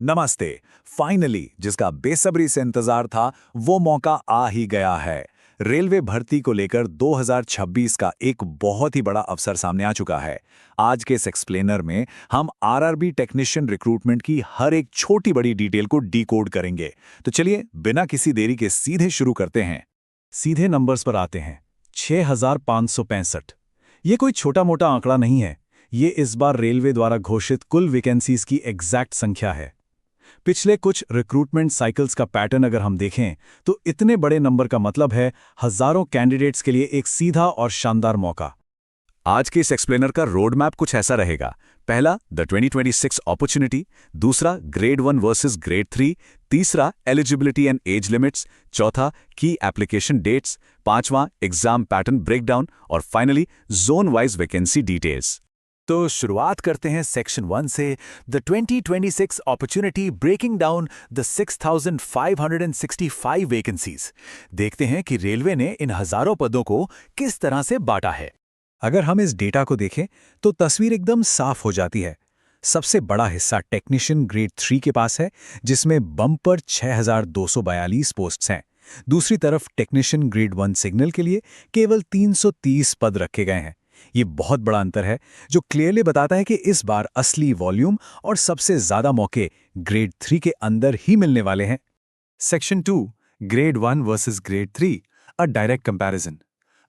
नमस्ते। फाइनली जिसका बेसब्री से इंतजार था वो मौका आ ही गया है। रेलवे भर्ती को लेकर 2026 का एक बहुत ही बड़ा अवसर सामने आ चुका है। आज के इस एक्सप्लेनर में हम आरआरबी टेक्नीशियन रिक्रूटमेंट की हर एक छोटी बड़ी डिटेल को डिकोड करेंगे। तो चलिए बिना किसी देरी के सीधे शुरू करते हैं। सीधे नंबर्स पर आते हैं। 6565। ये कोई छोटा मोटा आंकड़ा नहीं है। ये इस बार रेलवे द्वारा घोषित कुल वैकेंसीज की एग्जैक्ट संख्या है। पिछले कुछ रिक्रूटमेंट साइकिल्स का पैटर्न अगर हम देखें तो इतने बड़े नंबर का मतलब है हजारों कैंडिडेट्स के लिए एक सीधा और शानदार मौका। आज के इस एक्सप्लेनर का रोड मैप कुछ ऐसा रहेगा। पहला द 2026 अपॉर्चुनिटी, दूसरा ग्रेड 1 वर्सेस ग्रेड 3, तीसरा एलिजिबिलिटी एंड एज लिमिट्स, चौथा की एप्लीकेशन डेट्स, पांचवां एग्जाम पैटर्न ब्रेकडाउन और finally zone wise vacancy details. तो शुरुआत करते हैं सेक्शन 1 से, the 2026 opportunity breaking down the 6565 vacancies. देखते हैं कि रेलवे ने इन हजारों पदों को किस तरह से बांटा है। अगर हम इस डेटा को देखें तो तस्वीर एकदम साफ हो जाती है। सबसे बड़ा हिस्सा टेक्नीशियन ग्रेड 3 के पास है, जिसमें बम्पर 6242 पोस्ट्स हैं। दूसरी तरफ टेक्नीशियन ग्रेड 1 सिग्नल के लिए केवल 330 पद रखे गए हैं। ये बहुत बड़ा अंतर है, जो क्लियरली बताता है कि इस बार असली वॉल्यूम और सबसे ज्यादा मौके ग्रेड 3 के अंदर ही मिलने वाले हैं। सेक्शन 2 ग्रेड 1 वर्सेस ग्रेड 3, अ डायरेक्ट कंपैरिजन।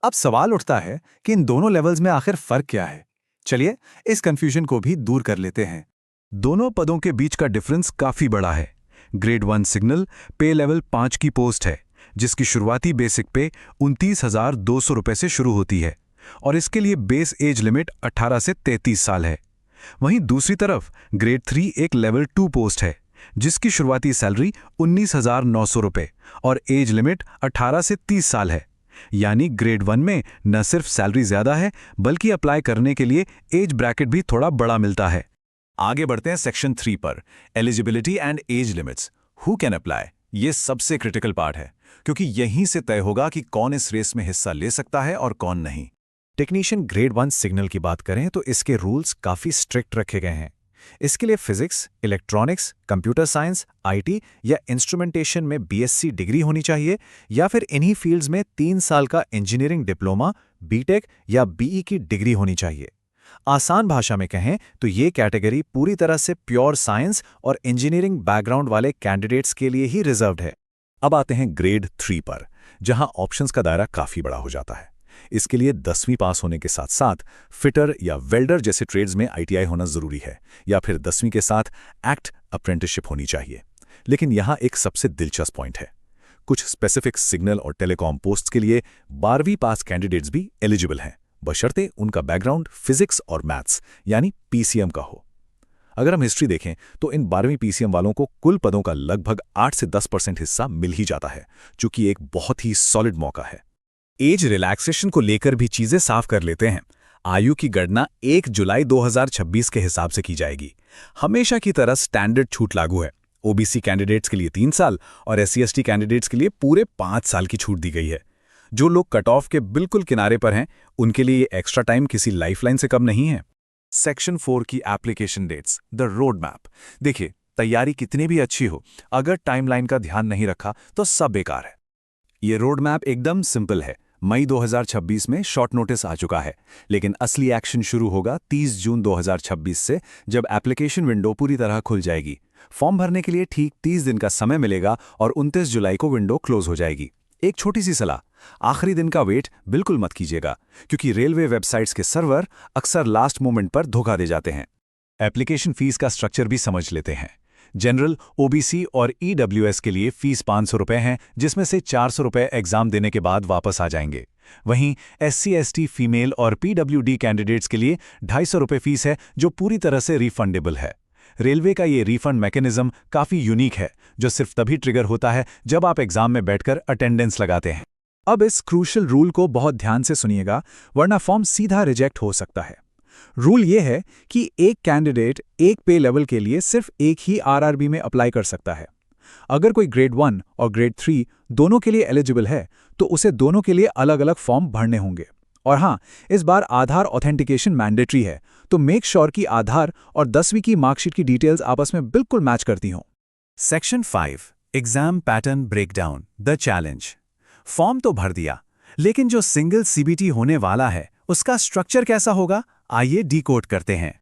अब सवाल उठता है कि इन दोनों लेवल्स में आखिर फर्क क्या है। चलिए इस कंफ्यूजन को भी दूर कर लेते हैं। दोनों पदों के बीच का डिफरेंस काफी बड़ा है। ग्रेड 1 सिग्नल पे लेवल 5 की पोस्ट है, जिसकी शुरुआती बेसिक पे 29,200 रुपए से शुरू होती है और इसके लिए बेस एज लिमिट 18 से 33 साल है। वहीं दूसरी तरफ ग्रेड 3 एक लेवल 2 पोस्ट है, जिसकी शुरुआती सैलरी 19,900 रुपए और एज लिमिट 18 से 30 साल है। यानी ग्रेड 1 में न सिर्फ सैलरी ज्यादा है, बल्कि अप्लाई करने के लिए एज ब्रैकेट भी थोड़ा बड़ा मिलता है। आगे बढ़ते हैं सेक्शन 3 पर, eligibility and age limits. Who can apply? ये सबसे क्रिटिकल पार्ट है, क्योंकि यहीं से तय होगा कि कौन इस रेस में हिस्सा ले सकता है और कौन नहीं। टेक्नीशियन ग्रेड 1 सिग्नल की बात करें तो इसके रूल्स काफ़ी स्ट्रिक्ट रखे गए हैं। इसके लिए physics, electronics, computer science, IT या इंस्ट्रूमेंटेशन में बीएससी डिग्री होनी चाहिए, या फिर इन्हीं फील्ड्स में 3 साल का इंजीनियरिंग डिप्लोमा, बीटेक या बीई की डिग्री होनी चाहिए। आसान भाषा में कहें तो ये कैटेगरी पूरी तरह से प्योर साइंस और इंजीनियरिंग बैकग्राउंड वाले कैंडिडेट्स के लिए ही रिजर्व्ड है। अब आते हैं ग्रेड 3 पर, जहां ऑप्शंस का दायरा काफ़ी बड़ा हो जाता है। इसके लिए 10वीं पास होने के साथ साथ फिटर या वेल्डर जैसे ट्रेड्स में आईटीआई होना जरूरी है, या फिर 10वीं के साथ एक्ट अप्रेंटिसशिप होनी चाहिए। लेकिन यहाँ एक सबसे दिलचस्प पॉइंट है। कुछ स्पेसिफिक सिग्नल और टेलीकॉम पोस्ट्स के लिए 12वीं पास कैंडिडेट्स भी एलिजिबल हैं, बशर्ते उनका बैकग्राउंड फिजिक्स और मैथ्स यानी पीसीएम का हो। अगर हम हिस्ट्री देखें तो इन 12वीं पीसीएम वालों को कुल पदों का लगभग 8 से 10% हिस्सा मिल ही जाता है, जो कि एक बहुत ही सॉलिड मौका है। एज रिलैक्सेशन को लेकर भी चीजें साफ कर लेते हैं। आयु की गणना 1 जुलाई 2026 के हिसाब से की जाएगी। हमेशा की तरह स्टैंडर्ड छूट लागू है। ओबीसी कैंडिडेट्स के लिए 3 साल और एससी/एसटी कैंडिडेट्स के लिए पूरे 5 साल की छूट दी गई है। जो लोग कट ऑफ के बिल्कुल किनारे पर हैं, उनके लिए ये एक्स्ट्रा टाइम किसी लाइफलाइन से कम नहीं है। सेक्शन 4 की application dates, the road map. देखिए, तैयारी कितनी भी अच्छी हो, अगर टाइमलाइन का ध्यान नहीं रखा तो सब बेकार है। ये रोड मैप एकदम सिंपल है। मई 2026 में शॉर्ट नोटिस आ चुका है, लेकिन असली एक्शन शुरू होगा 30 जून 2026 से, जब एप्लीकेशन विंडो पूरी तरह खुल जाएगी। फॉर्म भरने के लिए ठीक 30 दिन का समय मिलेगा और 29 जुलाई को विंडो क्लोज हो जाएगी। एक छोटी सी सलाह, आखिरी दिन का वेट बिल्कुल मत कीजिएगा, क्योंकि रेलवे वेबसाइट्स के सर्वर अक्सर लास्ट मोमेंट पर धोखा दे जाते हैं। एप्लीकेशन फीस का स्ट्रक्चर भी समझ लेते हैं। जनरल, ओबीसी और ईडब्ल्यूएस के लिए फीस 500 रुपए हैं, जिसमें से 400 रुपए एग्जाम देने के बाद वापस आ जाएंगे। वहीं एससी/एसटी, फीमेल और पीडब्ल्यूडी कैंडिडेट्स के लिए 250 रुपए फीस है, जो पूरी तरह से रिफंडेबल है। रेलवे का ये रिफंड मैकेनिज्म काफ़ी यूनिक है, जो सिर्फ तभी ट्रिगर होता है जब आप एग्जाम में बैठकर अटेंडेंस लगाते हैं। अब इस क्रूशल रूल को बहुत ध्यान से सुनिएगा, वरना फॉर्म सीधा रिजेक्ट हो सकता है। रूल ये है कि एक कैंडिडेट एक पे लेवल के लिए सिर्फ एक ही आरआरबी में अप्लाई कर सकता है। अगर कोई ग्रेड 1 और ग्रेड 3 दोनों के लिए एलिजिबल है, तो उसे दोनों के लिए अलग अलग फॉर्म भरने होंगे। और हाँ, इस बार आधार ऑथेंटिकेशन मैंडेटरी है, तो मेक श्योर कि आधार और 10वीं की मार्कशीट की डिटेल्स आपस में बिल्कुल मैच करती हों। Section 5 exam pattern breakdown the challenge. Form तो भर दिया, लेकिन जो सिंगल सीबीटी होने वाला है उसका स्ट्रक्चर कैसा होगा, आइए डिकोड करते हैं।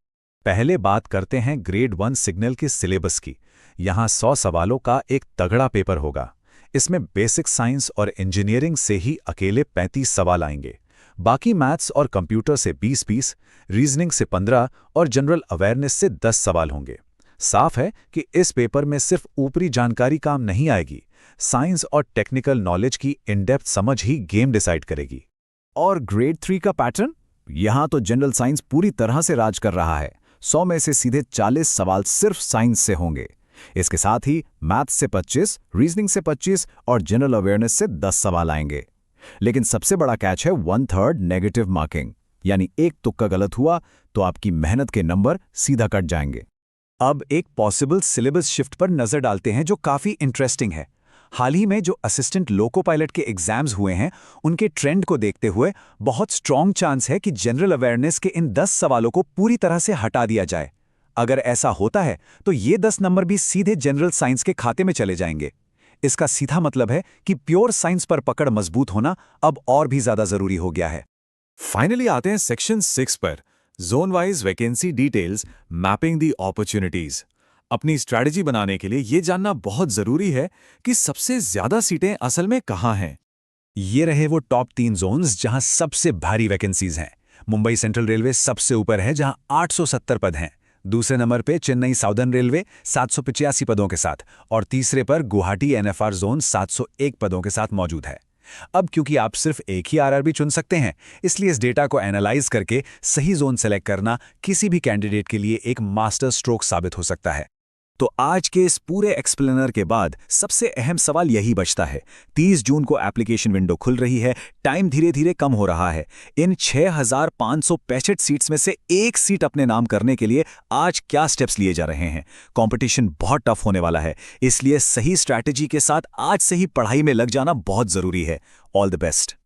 पहले बात करते हैं ग्रेड 1 सिग्नल के सिलेबस की। यहाँ 100 सवालों का एक तगड़ा पेपर होगा। इसमें बेसिक साइंस और इंजीनियरिंग से ही अकेले 35 सवाल आएंगे। बाकी मैथ्स और कंप्यूटर से 20-20, रीजनिंग से 15 और जनरल अवेयरनेस से 10 सवाल होंगे। साफ है कि इस पेपर में सिर्फ ऊपरी जानकारी काम नहीं आएगी, साइंस और टेक्निकल नॉलेज की इन-डेप्थ समझ ही गेम डिसाइड करेगी। और ग्रेड 3 का पैटर्न? यहाँ तो जनरल साइंस पूरी तरह से राज कर रहा है। 100 में से सीधे 40 सवाल सिर्फ साइंस से होंगे। इसके साथ ही मैथ्स से 25, रीजनिंग से 25 और जनरल अवेयरनेस से 10 सवाल आएंगे। लेकिन सबसे बड़ा कैच है 1/3 नेगेटिव मार्किंग, यानी एक तुक्का गलत हुआ तो आपकी मेहनत के नंबर सीधा कट जाएंगे। अब एक पॉसिबल सिलेबस शिफ्ट पर नजर डालते हैं जो काफी इंटरेस्टिंग है। हाल ही में जो असिस्टेंट लोको पायलट के एग्जाम्स हुए हैं, उनके ट्रेंड को देखते हुए बहुत स्ट्रॉन्ग चांस है कि जनरल अवेयरनेस के इन 10 सवालों को पूरी तरह से हटा दिया जाए। अगर ऐसा होता है तो ये 10 नंबर भी सीधे जनरल साइंस के खाते में चले जाएंगे। इसका सीधा मतलब है कि प्योर साइंस पर पकड़ मजबूत होना अब और भी ज्यादा जरूरी हो गया है। फाइनली आते हैं सेक्शन 6 पर, zone wise vacancy details, mapping the opportunities. अपनी स्ट्रैटेजी बनाने के लिए यह जानना बहुत जरूरी है कि सबसे ज्यादा सीटें असल में कहां हैं। ये रहे वो टॉप 3 जोन्स जहां सबसे भारी वैकेंसीज हैं। मुंबई सेंट्रल रेलवे सबसे ऊपर है जहां 870 पद हैं। दूसरे नंबर पे चेन्नई साउदर्न रेलवे 785 पदों के साथ और तीसरे पर गुवाहाटी एनएफआर जोन 701 पदों के साथ मौजूद है। अब क्योंकि आप सिर्फ एक ही आरआरबी चुन सकते हैं, इसलिए इस डेटा को एनालाइज करके सही जोन सेलेक्ट करना किसी भी कैंडिडेट के लिए एक मास्टर स्ट्रोक साबित हो सकता है। तो आज के इस पूरे एक्सप्लेनर के बाद सबसे अहम सवाल यही बचता है। 30 जून को एप्लीकेशन विंडो खुल रही है, टाइम धीरे धीरे कम हो रहा है। इन 6565 सीट्स में से एक सीट अपने नाम करने के लिए आज क्या स्टेप्स लिए जा रहे हैं? कंपटीशन बहुत टफ होने वाला है, इसलिए सही स्ट्रैटेजी के साथ आज से ही पढ़ाई में लग जाना बहुत जरूरी है। All the best.